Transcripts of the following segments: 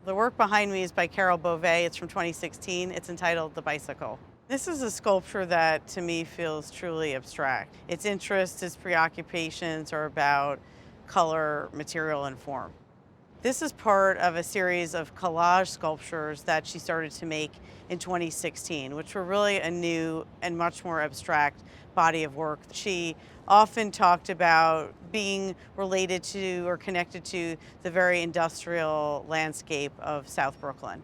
The work behind me is by Carol Bove. It's from 2016. It's entitled The Bicycle. This is a sculpture that to me feels truly abstract. Its interests, its preoccupations are about color, material, and form. This is part of a series of collage sculptures that she started to make in 2016, which were really a new and much more abstract body of work. She often talked about being related to or connected to the very industrial landscape of South Brooklyn.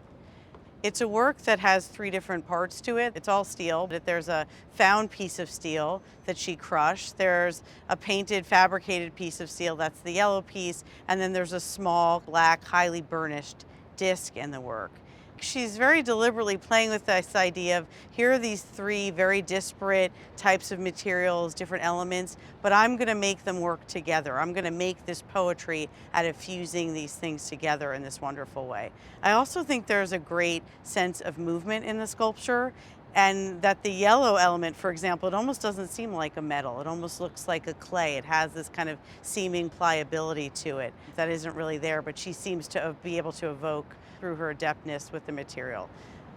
It's a work that has three different parts to it. It's all steel. There's a found piece of steel that she crushed. There's a painted, fabricated piece of steel, that's the yellow piece, and then there's a small, black, highly burnished disc in the work. She's very deliberately playing with this idea of here are these three very disparate types of materials, different elements, but I'm going to make them work together. I'm going to make this poetry out of fusing these things together in this wonderful way. I also think there's a great sense of movement in the sculpture, and that the yellow element, for example, it almost doesn't seem like a metal. It almost looks like a clay. It has this kind of seeming pliability to it that isn't really there, but she seems to be able to evoke through her adeptness with the material.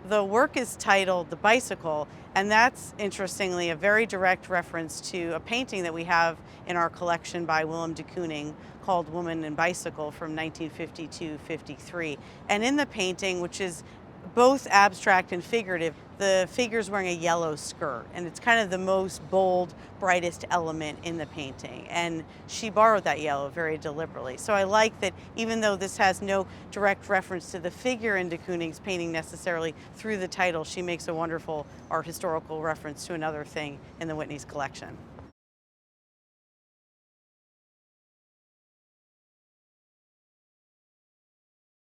The work is titled The Bicycle, and that's interestingly a very direct reference to a painting that we have in our collection by Willem de Kooning called Woman and Bicycle from 1952-53. And in the painting, which is both abstract and figurative, the figure's wearing a yellow skirt, and it's kind of the most bold, brightest element in the painting. And she borrowed that yellow very deliberately. So I like that even though this has no direct reference to the figure in de Kooning's painting necessarily, through the title, she makes a wonderful art historical reference to another thing in the Whitney's collection.